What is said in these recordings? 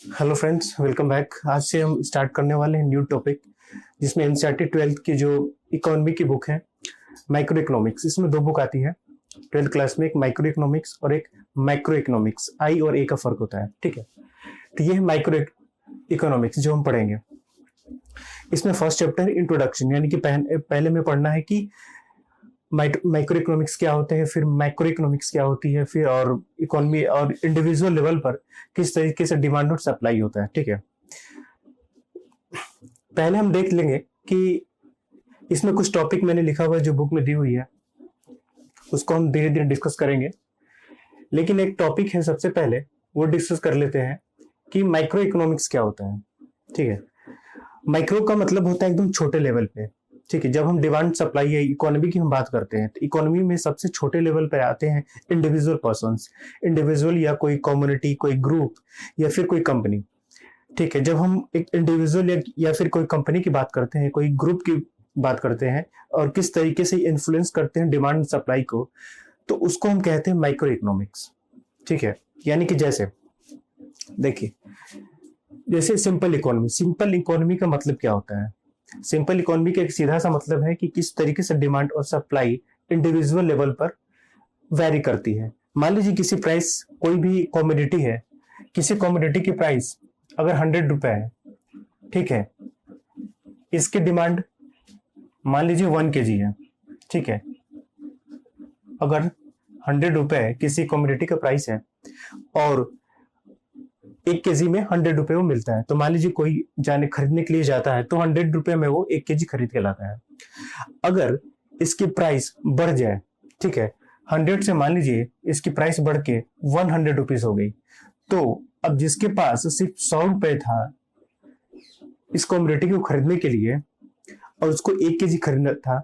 Hello friends, welcome back. आज से हम स्टार्ट करने वाले हैं न्यू टॉपिक, जिसमें एनसीईआरटी 12th की जो इकोनॉमी की बुक है, माइक्रो इकोनॉमिक्स। इसमें दो बुक आती है 12th क्लास में, एक माइक्रो इकोनॉमिक्स और एक मैक्रो इकोनॉमिक्स। आई और ए का फर्क होता है, ठीक है। तो ये है माइक्रो इकोनॉमिक्स जो हम पढ़ेंगे। इसमें फर्स्ट चैप्टर इंट्रोडक्शन, यानी कि पहले में पढ़ना है कि माइक्रो इकोनॉमिक्स क्या होते हैं, फिर मैक्रो इकोनॉमिक्स क्या होती है, फिर और इकोनॉमी और इंडिविजुअल लेवल पर किस तरीके से डिमांड और सप्लाई होता है, ठीक है। पहले हम देख लेंगे कि इसमें कुछ टॉपिक मैंने लिखा हुआ है जो बुक में दी हुई है, उसको हम धीरे धीरे डिस्कस करेंगे। लेकिन एक टॉपिक है, सबसे पहले वो डिस्कस कर लेते हैं कि माइक्रो इकोनॉमिक्स क्या होता है, ठीक है। माइक्रो का मतलब होता है एकदम छोटे लेवल पे, ठीक है। जब हम डिमांड सप्लाई या इकोनॉमी की हम बात करते हैं, तो इकोनॉमी में सबसे छोटे लेवल पर आते हैं इंडिविजुअल पर्सन्स, इंडिविजुअल या कोई कम्युनिटी, कोई ग्रुप या फिर कोई कंपनी, ठीक है। जब हम एक इंडिविजुअल या फिर कोई कंपनी की बात करते हैं, कोई ग्रुप की बात करते हैं और किस तरीके से इन्फ्लुएंस करते हैं डिमांड सप्लाई को, तो उसको हम कहते हैं माइक्रो इकोनॉमिक्स, ठीक है। यानी कि जैसे देखिए, जैसे सिंपल इकोनॉमी का मतलब क्या होता है। सिंपल इकोनॉमी का एक सीधा सा मतलब है कि किस तरीके से डिमांड और सप्लाई इंडिविजुअल लेवल पर वैरी करती है। मान लीजिए किसी प्राइस, कोई भी कॉमोडिटी है, किसी कॉमोडिटी की प्राइस अगर 100 रुपए है, ठीक है। इसकी डिमांड मान लीजिए 1 kg है, ठीक है। अगर 100 रुपए किसी कॉमोडिटी का प्राइस है और 1 kg में 100 रुपए वो मिलता है, तो मान लीजिए कोई जाने खरीदने के लिए जाता है तो 100 रुपए में वो 1 kg खरीद के लाता है। अगर इसकी प्राइस बढ़ जाए, ठीक है, 100 से मान लीजिए इसकी प्राइस बढ़ के 100 रुपीज हो गई, तो अब जिसके पास सिर्फ 100 रुपए था इस कॉमोडिटी को खरीदने के लिए और उसको 1 kg खरीदना था,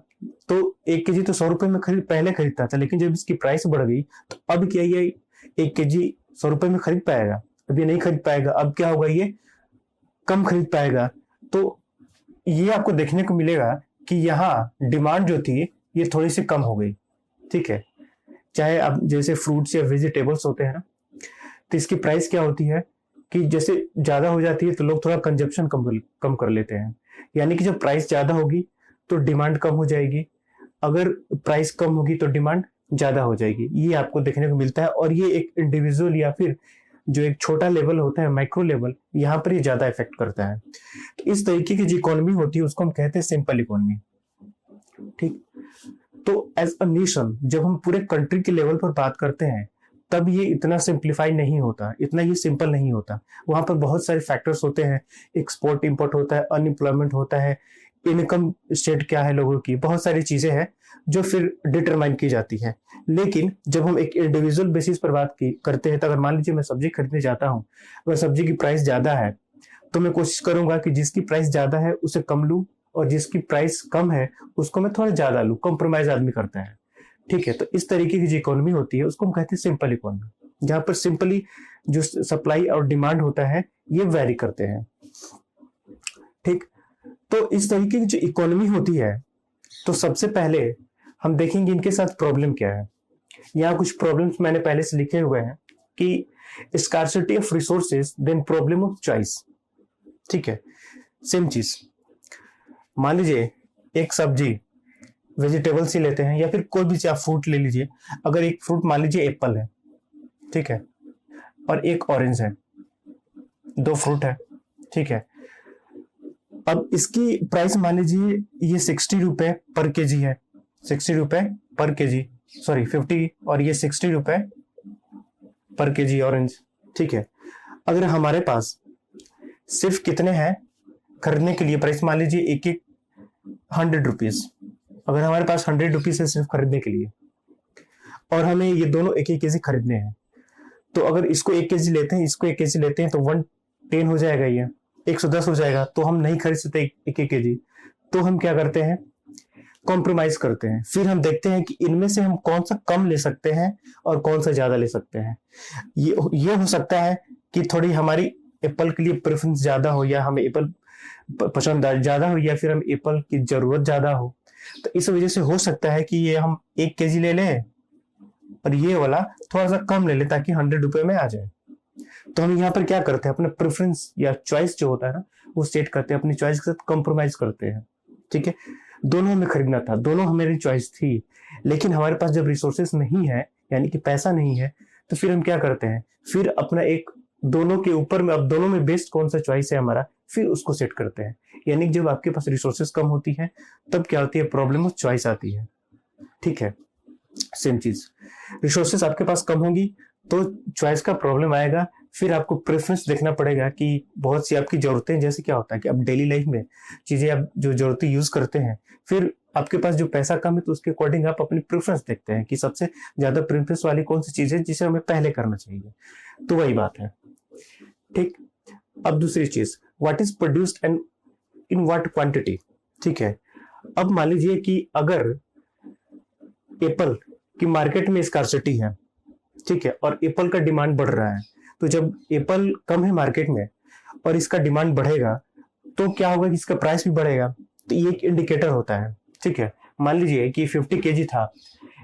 तो 1 kg तो 100 रुपए में पहले खरीदता था, लेकिन जब इसकी प्राइस बढ़ गई तो अब क्या ये 1 kg 100 रुपए में खरीद पाएगा? अब ये नहीं खरीद पाएगा। अब क्या होगा, ये कम खरीद पाएगा। तो ये आपको देखने को मिलेगा कि यहाँ डिमांड जो थी ये थोड़ी सी कम हो गई, ठीक है। चाहे अब जैसे फ्रूट्स या वेजिटेबल्स होते हैं ना, तो इसकी प्राइस क्या होती है कि जैसे ज्यादा हो जाती है तो लोग थोड़ा कंजप्शन कम कर लेते हैं। यानी कि जब प्राइस ज्यादा होगी तो डिमांड कम हो जाएगी, अगर प्राइस कम होगी तो डिमांड ज्यादा हो जाएगी। ये आपको देखने को मिलता है। और ये एक इंडिविजुअल या फिर जो एक छोटा लेवल होता है, माइक्रो लेवल, यहाँ पर ये ज्यादा इफेक्ट करता है। तो इस तरीके की जो इकोनॉमी होती है उसको हम कहते हैं सिंपल इकोनॉमी, ठीक। तो एज अ नेशन जब हम पूरे कंट्री के लेवल पर बात करते हैं तब ये इतना सिंप्लीफाई नहीं होता, इतना ये सिंपल नहीं होता। वहां पर बहुत सारे फैक्टर्स होते हैं, एक्सपोर्ट इंपोर्ट होता है, अनएम्प्लॉयमेंट होता है, इनकम स्टेट क्या है लोगों की, बहुत सारी चीजें हैं जो फिर डिटरमाइन की जाती है। लेकिन जब हम एक इंडिविजुअल बेसिस पर बात करते हैं, तो अगर मान लीजिए मैं सब्जी खरीदने जाता हूँ, अगर सब्जी की प्राइस ज्यादा है तो मैं कोशिश करूंगा कि जिसकी प्राइस ज्यादा है उसे कम लूं और जिसकी प्राइस कम है उसको मैं थोड़ा ज्यादा लूं। कॉम्प्रोमाइज आदमी करता है, ठीक है। तो इस तरीके की जो इकोनॉमी होती है उसको हम कहते हैं सिंपल इकोनॉमी, जहां पर सिंपली जो सप्लाई और डिमांड होता है ये वेरी करते हैं, ठीक। तो इस तरीके की जो इकोनॉमी होती है, तो सबसे पहले हम देखेंगे इनके साथ प्रॉब्लम क्या है। यहाँ कुछ प्रॉब्लम्स मैंने पहले से लिखे हुए हैं कि scarcity of resources, then problem of choice, ठीक है। सेम चीज, मान लीजिए एक सब्जी, वेजिटेबल्स ही लेते हैं या फिर कोई भी आप फ्रूट ले लीजिए। अगर एक फ्रूट मान लीजिए एप्पल है, ठीक है, और एक ऑरेंज है, दो फ्रूट है, ठीक है। अब इसकी प्राइस मान लीजिए ये 60 रुपए पर केजी है, 60 रुपए पर केजी, सॉरी 50, और ये 60 रुपए पर केजी ऑरेंज, ठीक है। अगर हमारे पास सिर्फ कितने हैं खरीदने के लिए प्राइस, मान लीजिए एक 100 रुपीज, अगर हमारे पास 100 रुपीज है सिर्फ खरीदने के लिए और हमें ये दोनों एक केजी खरीदने हैं, तो अगर इसको 1 केजी लेते हैं, इसको 1 केजी लेते हैं, तो 110 हो जाएगा, ये 110 हो जाएगा, तो हम नहीं खरीद सकते 1 केजी। तो हम क्या करते हैं, कॉम्प्रोमाइज करते हैं। फिर हम देखते हैं कि इनमें से हम कौन सा कम ले सकते हैं और कौन सा ज्यादा ले सकते हैं। ये हो सकता है कि थोड़ी हमारी एप्पल के लिए प्रेफरेंस ज्यादा हो, या हमें एप्पल पसंद ज्यादा हो, या फिर हम एप्पल की जरूरत ज्यादा हो। तो इस वजह से हो सकता है कि ये हम 1 केजी ले लें और ये वाला थोड़ा सा कम ले लें ताकि 100 रुपए में आ जाए। तो हम यहाँ पर क्या करते हैं, अपना प्रेफरेंस या चॉइस जो होता है ना वो सेट करते हैं, अपनी चॉइस के साथ कॉम्प्रोमाइज करते हैं। ठीक है, दोनों हमें खरीदना था, दोनों हमारी चॉइस थी, लेकिन हमारे पास जब रिसोर्सेस नहीं है यानी कि पैसा नहीं है, तो फिर हम क्या करते हैं, फिर अपना एक दोनों के ऊपर में, अब दोनों में बेस्ट कौन सा चॉइस है हमारा, फिर उसको सेट करते हैं। यानी कि जब आपके पास रिसोर्सेस कम होती है तब क्या होती है, प्रॉब्लम ऑफ चॉइस आती है। ठीक है, सेम चीज, रिसोर्सेस आपके पास कम होगी तो चॉइस का प्रॉब्लम आएगा। फिर आपको प्रेफरेंस देखना पड़ेगा कि बहुत सी आपकी जरूरतें, जैसे क्या होता है कि अब डेली लाइफ में चीजें आप जो जरूरतें यूज करते हैं, फिर आपके पास जो पैसा कम है तो उसके अकॉर्डिंग आप अपनी प्रेफरेंस देखते हैं कि सबसे ज्यादा प्रेफरेंस वाली कौन सी चीज है जिसे हमें पहले करना चाहिए। तो वही बात है। ठीक, अब दूसरी चीज, what is produced and in what quantity. ठीक है, अब मान लीजिए कि अगर एप्पल की मार्केट में स्कार्सिटी है, ठीक है, और एप्पल का डिमांड बढ़ रहा है, तो जब एप्पल कम है मार्केट में और इसका डिमांड बढ़ेगा तो क्या होगा कि इसका प्राइस भी बढ़ेगा। तो ये एक इंडिकेटर होता है। ठीक है, मान लीजिए कि 50 केजी था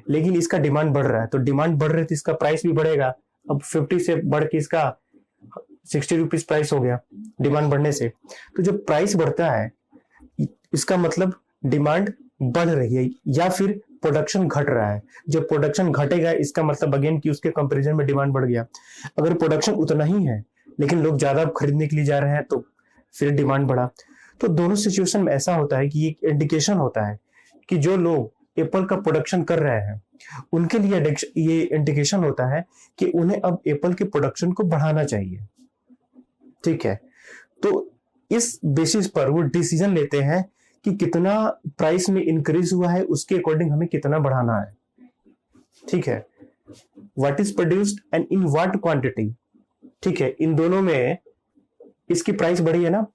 लेकिन इसका डिमांड बढ़ रहा है, तो डिमांड बढ़ रही है तो इसका प्राइस भी बढ़ेगा। अब 50 से बढ़ के इसका 60 रुपीज प्राइस हो गया डिमांड बढ़ने से। तो जब प्राइस बढ़ता है इसका मतलब डिमांड बढ़ रही है या फिर प्रोडक्शन घट रहा है। जब प्रोडक्शन घटेगा इसका मतलब अगेन कि उसके कंपैरिजन में डिमांड बढ़ गया। अगर प्रोडक्शन उतना ही है लेकिन लोग ज्यादा खरीदने के लिए जा रहे हैं तो फिर डिमांड बढ़ा। तो दोनों सिचुएशन में ऐसा होता है कि एक इंडिकेशन होता है कि जो लोग एप्पल का प्रोडक्शन कर रहे हैं उनके लिए ये इंडिकेशन होता है कि उन्हें अब एप्पल के प्रोडक्शन को बढ़ाना चाहिए। ठीक है, तो इस बेसिस पर वो डिसीजन लेते हैं कि कितना प्राइस में इंक्रीज हुआ है, उसके अकॉर्डिंग हमें कितना बढ़ाना है। ठीक है, what is produced and in what quantity. ठीक है, इन दोनों में इसकी प्राइस बढ़ी है ना,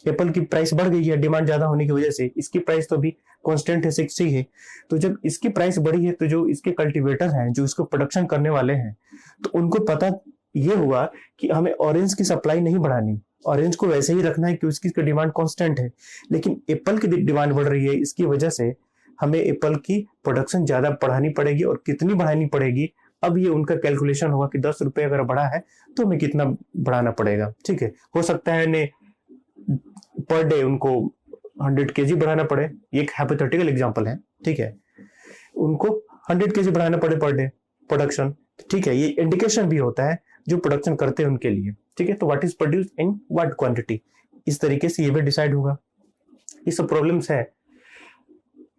एप्पल की प्राइस बढ़ गई है डिमांड ज्यादा होने की वजह से, इसकी प्राइस तो भी कांस्टेंट है 60 है। तो जब इसकी प्राइस बढ़ी है तो जो इसके कल्टीवेटर हैं जो इसको प्रोडक्शन करने वाले हैं तो उनको पता ये हुआ कि हमें ऑरेंज की सप्लाई नहीं बढ़ानी, ऑरेंज को वैसे ही रखना है कि उसकी डिमांड कांस्टेंट है, लेकिन एप्पल की डिमांड बढ़ रही है, इसकी वजह से हमें एप्पल की प्रोडक्शन ज्यादा बढ़ानी पड़ेगी। और कितनी बढ़ानी पड़ेगी, अब ये उनका कैलकुलेशन होगा कि 10 रुपए अगर बढ़ा है तो हमें कितना बढ़ाना पड़ेगा। ठीक है, हो सकता है पर डे उनको 100 केजी बढ़ाना पड़े, एक हाइपोथेटिकल एग्जांपल है। ठीक है, उनको 100 केजी बढ़ाना पड़े पर डे प्रोडक्शन। ठीक है, ये इंडिकेशन भी होता है जो प्रोडक्शन करते हैं उनके लिए। ठीक है, तो what is produced in what quantity, इस तरीके से ये भी डिसाइड होगा। ये सब प्रॉब्लम्स है।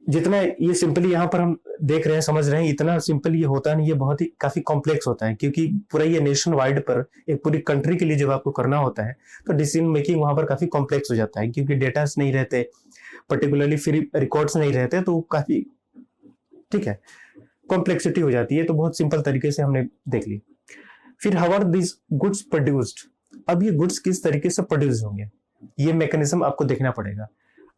जितना ये सिंपली यहाँ पर हम देख रहे हैं समझ रहे हैं, इतना सिंपल ये होता नहीं, ये बहुत ही काफी कॉम्प्लेक्स होता है, क्योंकि पूरा ये नेशन वाइड पर एक पूरी कंट्री के लिए जब आपको करना होता है तो डिसीजन मेकिंग वहां पर काफी कॉम्प्लेक्स हो जाता है, क्योंकि डेटा नहीं रहते, पर्टिकुलरली फिर रिकॉर्ड्स नहीं रहते, तो काफी ठीक है कॉम्प्लेक्सिटी हो जाती है। तो बहुत सिंपल तरीके से हमने देख ली। फिर how are this goods produced, अब ये गुड्स किस तरीके से प्रोड्यूस होंगे ये मैकेनिज्म आपको देखना पड़ेगा।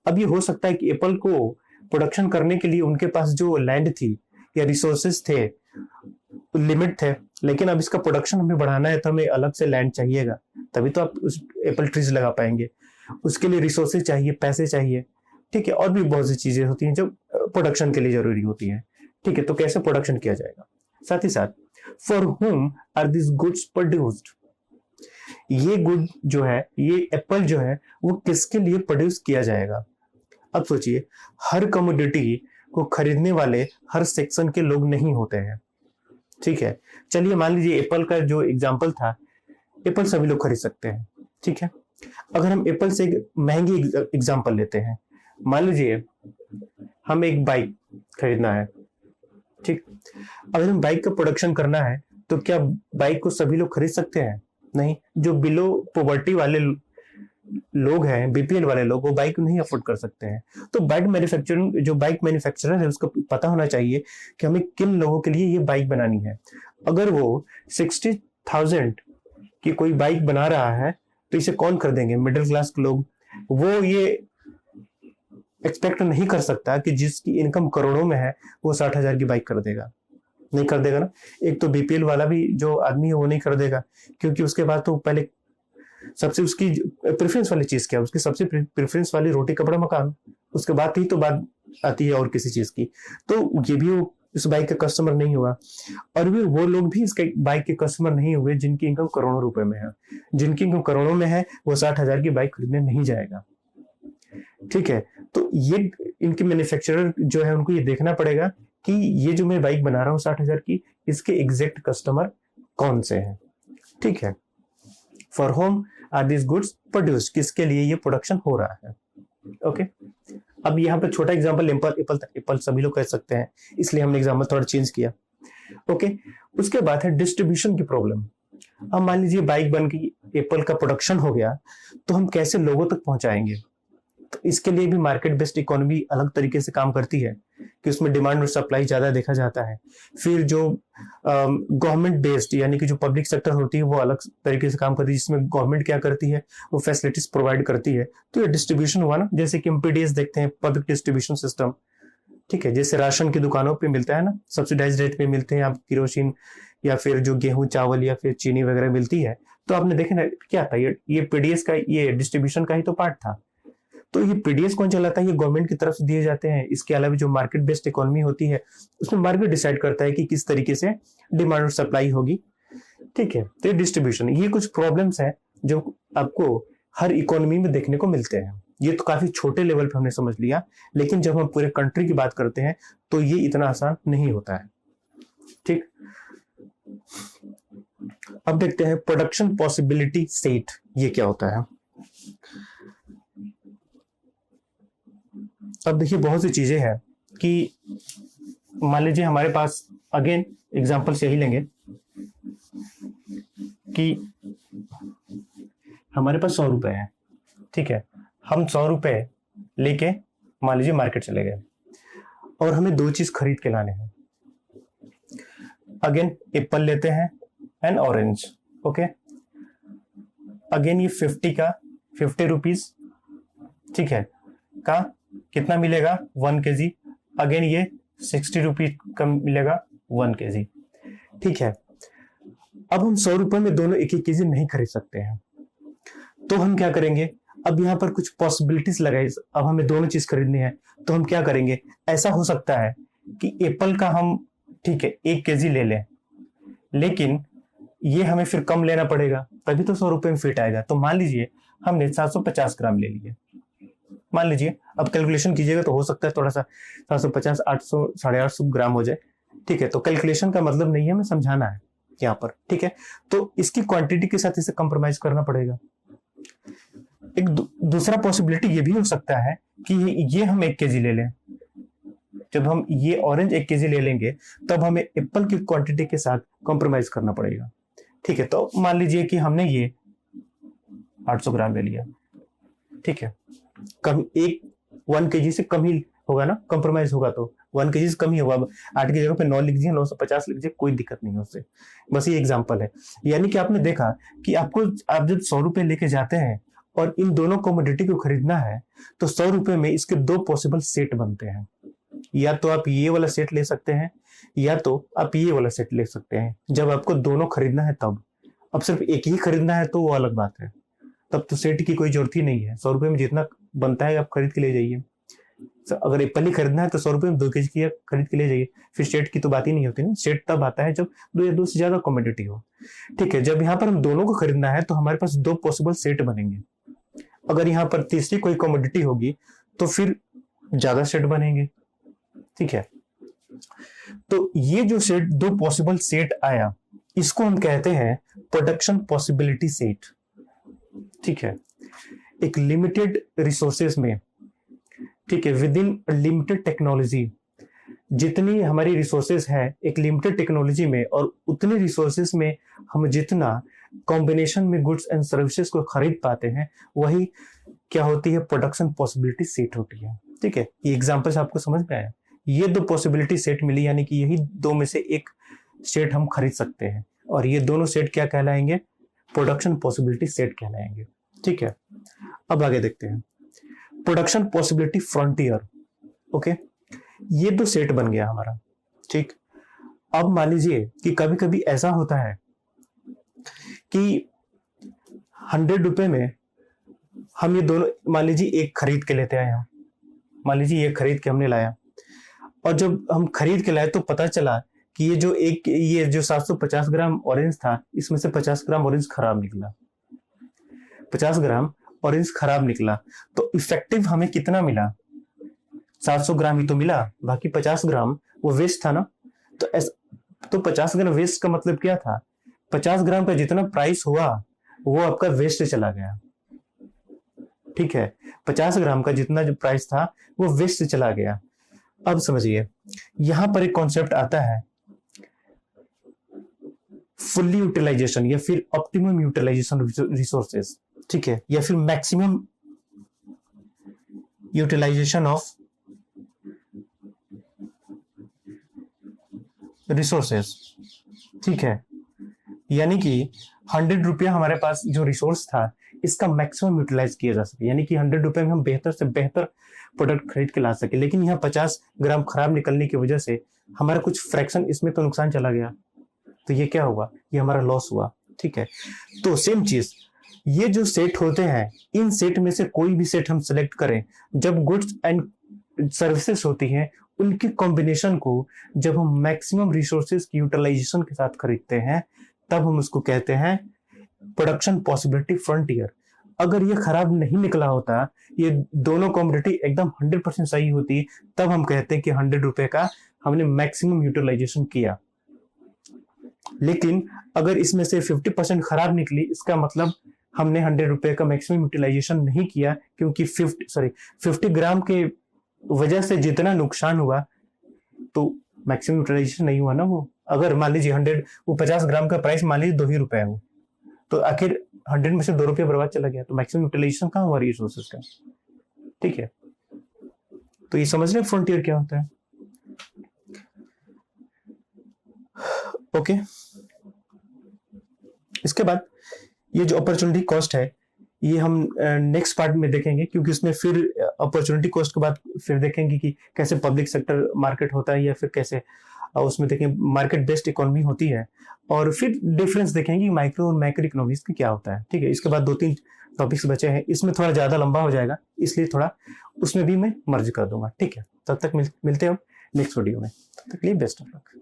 अब ये हो सकता है कि एप्पल को प्रोडक्शन करने के लिए उनके पास जो लैंड थी या रिसोर्सेस थे लिमिट थे, लेकिन अब इसका प्रोडक्शन हमें बढ़ाना है तो हमें अलग से लैंड चाहिएगा, तभी तो आप उस एप्पल ट्रीज लगा पाएंगे। उसके लिए रिसोर्सेज चाहिए, पैसे चाहिए। ठीक है, और भी बहुत सी चीजें होती हैं जो प्रोडक्शन के लिए जरूरी होती हैं। ठीक है, तो कैसे प्रोडक्शन किया जाएगा, साथ ही साथ for whom are this goods produced, ये गुड जो है, ये एप्पल जो है वो किसके लिए प्रोड्यूस किया जाएगा। अब सोचिए, हर कमोडिटी को खरीदने वाले हर सेक्शन के लोग नहीं होते हैं। ठीक है, चलिए मान लीजिए एप्पल का जो एग्जांपल था, एप्पल सभी लोग खरीद सकते हैं। ठीक है, अगर हम एप्पल से एक महंगी एग्जांपल लेते हैं, मान लीजिए हम एक बाइक खरीदना है। ठीक, अगर हम बाइक का प्रोडक्शन करना है तो क्या बाइक को सभी लोग खरीद सकते हैं? नहीं, जो बिलो पॉवर्टी वाले लोग हैं, बीपीएल वाले लोग, वो बाइक नहीं अफोर्ड कर सकते हैं। तो जो बाइक मैन्युफैक्चरर है उसको पता होना चाहिए कि हमें किन लोगों के लिए ये बाइक बनानी है। अगर वो 60,000 की कोई बाइक बना रहा है तो इसे कौन खरीदेंगे? मिडिल क्लास के लोग। वो ये एक्सपेक्ट नहीं कर सकता कि जिसकी इनकम करोड़ों में है वो 60,000 की बाइक कर देगा, नहीं कर देगा ना। एक तो बीपीएल वाला भी जो आदमी है वो नहीं कर देगा, क्योंकि उसके बाद तो पहले सबसे उसकी प्रेफरेंस वाली चीज क्या है, उसकी सबसे प्रेफरेंस वाली रोटी कपड़ा मकान, उसके बाद ही तो बात आती है और किसी चीज की। तो ये भी वो इस बाइक के कस्टमर नहीं हुआ, और भी वो लोग भी इसके बाइक के कस्टमर नहीं हुए जिनकी इनकम करोड़ों रुपए में है। जिनकी इनकम करोड़ों में है वो 60,000 की बाइक खरीदने नहीं जाएगा। ठीक है, तो ये इनके मैन्युफैक्चरर जो है उनको ये देखना पड़ेगा कि ये जो मैं बाइक बना रहा हूँ 60,000 की, इसके एग्जैक्ट कस्टमर कौन से हैं। ठीक है, for whom are this goods produce, किसके लिए ये प्रोडक्शन हो रहा है। ओके, अब यहाँ पे छोटा एग्जांपल एप्पल सभी लोग कह सकते हैं, इसलिए हमने एग्जांपल थोड़ा चेंज किया। ओके, उसके बाद है डिस्ट्रीब्यूशन की प्रॉब्लम। अब मान लीजिए बाइक बन गई, एप्पल का प्रोडक्शन हो गया, तो हम कैसे लोगों तक पहुंचाएंगे। तो इसके लिए भी मार्केट बेस्ड इकोनॉमी अलग तरीके से काम करती है कि उसमें डिमांड और सप्लाई ज्यादा देखा जाता है। फिर जो गवर्नमेंट बेस्ड यानी कि जो पब्लिक सेक्टर होती है वो अलग तरीके से काम करती है, जिसमें गवर्नमेंट क्या करती है, वो फैसिलिटीज प्रोवाइड करती है। तो ये डिस्ट्रीब्यूशन हुआ ना, जैसे कि हम पीडीएस देखते हैं, पब्लिक डिस्ट्रीब्यूशन सिस्टम। ठीक है, जैसे राशन की दुकानों पे मिलता है ना, सब्सिडाइज रेट पे मिलते हैं, आप किरोसिन या फिर जो गेहूं चावल या फिर चीनी वगैरह मिलती है, तो आपने देखे ना क्या था, ये पीडीएस का, ये डिस्ट्रीब्यूशन का ही तो पार्ट था। तो ये पीडीएस कौन चलाता है, ये गवर्नमेंट की तरफ से दिए जाते हैं। इसके अलावा जो मार्केट बेस्ड इकोनॉमी होती है, उसमें मार्केट डिसाइड करता है कि किस तरीके से डिमांड और सप्लाई होगी। ठीक है, तो ये डिस्ट्रीब्यूशन, ये कुछ प्रॉब्लम्स हैं जो आपको हर इकोनॉमी में देखने को मिलते हैं। ये तो काफी छोटे लेवल पे हमने समझ लिया, लेकिन जब हम पूरे कंट्री की बात करते हैं तो ये इतना आसान नहीं होता है। ठीक, अब देखते हैं प्रोडक्शन पॉसिबिलिटी सेट, ये क्या होता है। अब देखिए बहुत सी चीजें हैं कि मान लीजिए हमारे पास, अगेन एग्जांपल से यही लेंगे कि हमारे पास 100 रुपए है। ठीक है, हम 100 रुपए लेके मान लीजिए मार्केट चले गए और हमें 2 चीज खरीद के लाने हैं। अगेन एप्पल लेते हैं एंड ऑरेंज। ओके, अगेन ये 50 रुपीज, ठीक है, का कितना मिलेगा 1 kg। अगेन ये 60 रुपीज का मिलेगा 1 kg। ठीक है, अब हम 100 रुपए में दोनों एक kg नहीं खरीद सकते हैं, तो हम क्या करेंगे, अब यहाँ पर कुछ पॉसिबिलिटीज लगाई। अब हमें दोनों चीज खरीदनी है, तो हम क्या करेंगे, ऐसा हो सकता है कि एप्पल का हम, ठीक है, 1 kg ले लें, लेकिन ये हमें फिर कम लेना पड़ेगा, तभी तो 100 रुपए में फिट आएगा। तो मान लीजिए हमने 750 ग्राम ले लिए, मान लीजिए, अब कैलकुलेशन कीजिएगा तो हो सकता है थोड़ा सा 750 800 850 ग्राम हो जाए। ठीक है, तो कैलकुलेशन का मतलब नहीं है, हमें समझाना है यहाँ पर। ठीक है, तो इसकी क्वांटिटी के साथ इसे कंप्रोमाइज करना पड़ेगा। एक दूसरा पॉसिबिलिटी ये भी हो सकता है कि ये हम 1 kg ले लें। जब हम ये ऑरेंज 1 kg ले लेंगे तब हमें एप्पल की क्वांटिटी के साथ कॉम्प्रोमाइज करना पड़ेगा। ठीक है, तो मान लीजिए कि हमने ये 800 ग्राम ले लिया। ठीक है, कम 1 kg से कम ही होगा ना, कॉम्प्रोमाइज होगा तो 1 kg से कम ही होगा। 8 की जगह पे 9 लिख दीजिए, 950 लिख दीजिए, कोई दिक्कत नहीं है उससे। बस ये एग्जांपल है। यानी कि आपने देखा कि आप जब 100 रुपए लेके जाते हैं और इन दोनों कमोडिटी को खरीदना है, तो 100 रुपए में इसके 2 पॉसिबल सेट बनते हैं। या तो आप ये वाला सेट ले सकते हैं, या तो आप ये वाला सेट ले सकते हैं। जब आपको दोनों खरीदना है तब, अब सिर्फ एक ही खरीदना है तो वो अलग बात है, तब तो सेट की कोई जरूरत ही नहीं है। 100 रुपए में जितना बनता है आप खरीद के ले जाइए। अगर एप्पल ही खरीदना है तो 100 रुपए में 2 kg की खरीद के ले जाइए, फिर सेट की तो बात ही नहीं होती ना। सेट तब आता है जब 2 या 2 से ज्यादा कमोडिटी हो। ठीक है, जब यहाँ पर हम दोनों को खरीदना है तो हमारे पास 2 पॉसिबल सेट बनेंगे। अगर यहाँ पर तीसरी कोई कमोडिटी होगी तो फिर ज्यादा सेट बनेंगे। ठीक है, तो ये जो सेट 2 पॉसिबल सेट आया, इसको हम कहते हैं प्रोडक्शन पॉसिबिलिटी सेट। ठीक है, एक लिमिटेड रिसोर्सेज में, ठीक है, विद इन लिमिटेड टेक्नोलॉजी, जितनी हमारी रिसोर्सेज है एक लिमिटेड टेक्नोलॉजी में, और उतने रिसोर्सेज में हम जितना कॉम्बिनेशन में गुड्स एंड सर्विसेज को खरीद पाते हैं, वही क्या होती है, प्रोडक्शन पॉसिबिलिटी सेट होती है। ठीक है, ये एग्जांपल से आपको समझ में आया। ये 2 पॉसिबिलिटी सेट मिली, यानी कि यही 2 में से एक सेट हम खरीद सकते हैं, और ये दोनों सेट क्या कहलाएंगे, प्रोडक्शन पॉसिबिलिटी सेट कहलाएंगे। ठीक है, अब आगे देखते हैं प्रोडक्शन पॉसिबिलिटी फ्रंटियर। ओके, ये 2 सेट बन गया हमारा। ठीक, अब मान लीजिए कि कभी कभी ऐसा होता है कि 100 रुपए में हम ये दोनों, मान लीजिए एक खरीद के लेते आए हम, मान लीजिए ये खरीद के हमने लाया। और जब हम खरीद के लाए तो पता चला कि ये जो 750 ग्राम ऑरेंज था, इसमें से 50 ग्राम ऑरेंज खराब निकला। 50 ग्राम ऑरेंज खराब निकला, तो इफेक्टिव हमें कितना मिला? 700 ग्राम ही तो मिला, बाकी 50 ग्राम वो वेस्ट था ना। तो 50 ग्राम वेस्ट का मतलब क्या था? 50 ग्राम का जितना प्राइस हुआ वो आपका वेस्ट चला गया। ठीक है, 50 ग्राम का जितना जो प्राइस था वो वेस्ट चला गया। अब समझिए, यहां पर एक कॉन्सेप्ट आता है फुल्ली यूटिलाइजेशन या फिर ऑप्टिमम यूटिलाइजेशन रिसोर्सेज, ठीक है, या फिर मैक्सिमम यूटिलाइजेशन ऑफ रिसोर्सेज। ठीक है, यानी कि 100 रुपया हमारे पास जो रिसोर्स था इसका मैक्सिमम यूटिलाइज किया जा सके, यानी कि 100 रुपए में हम बेहतर से बेहतर प्रोडक्ट खरीद के ला सके। लेकिन यहाँ 50 ग्राम खराब निकलने की वजह से हमारा कुछ फ्रैक्शन इसमें तो नुकसान चला गया, तो ये क्या हुआ? ये हमारा लॉस हुआ। ठीक है, तो सेम चीज, ये जो सेट होते हैं, इन सेट में से कोई भी सेट हम सेलेक्ट करें, जब गुड्स एंड सर्विसेज होती हैं उनके कॉम्बिनेशन को जब हम मैक्सिमम रिसोर्सेज की यूटिलाइजेशन के साथ खरीदते हैं, तब हम उसको कहते हैं प्रोडक्शन पॉसिबिलिटी फ्रंटियर। अगर ये खराब नहीं निकला होता, ये दोनों कॉमोडिटी एकदम 100% सही होती, तब हम कहते हैं कि 100 रुपए का हमने मैक्सिमम यूटिलाइजेशन किया। लेकिन अगर इसमें से 50% खराब निकली, इसका मतलब हमने 100 रुपए का मैक्सिमम यूटिलाइजेशन नहीं किया, क्योंकि 50 ग्राम के वजह से जितना नुकसान हुआ तो मैक्सिमम यूटिलाइजेशन नहीं हुआ ना। वो अगर मान लीजिए 100, वो 50 ग्राम का प्राइस मान लीजिए 2 ही रुपए है, वो तो आखिर 100 में से 2 रुपया बर्बाद चला गया, तो मैक्सिमम यूटिलाइजेशन कहाँ हुआ रिसोर्सेज का? ठीक है, तो ये समझ रहे फ्रंटियर क्या होता है? ओके, इसके बाद ये जो अपॉर्चुनिटी कॉस्ट है, ये हम नेक्स्ट पार्ट में देखेंगे, क्योंकि उसमें फिर अपॉर्चुनिटी कॉस्ट के बाद फिर देखेंगे कि कैसे पब्लिक सेक्टर मार्केट होता है, या फिर कैसे उसमें देखेंगे मार्केट बेस्ड इकोनॉमी होती है, और फिर डिफरेंस देखेंगे माइक्रो और मैक्रो इकोनॉमिक्स की क्या होता है। ठीक है, इसके बाद 2-3 टॉपिक्स बचे हैं, इसमें थोड़ा ज्यादा लंबा हो जाएगा, इसलिए थोड़ा उसमें भी मैं मर्ज कर दूंगा। ठीक है, तब तक मिलते हैं नेक्स्ट वीडियो में। तब तक के लिए बेस्ट ऑफ लक।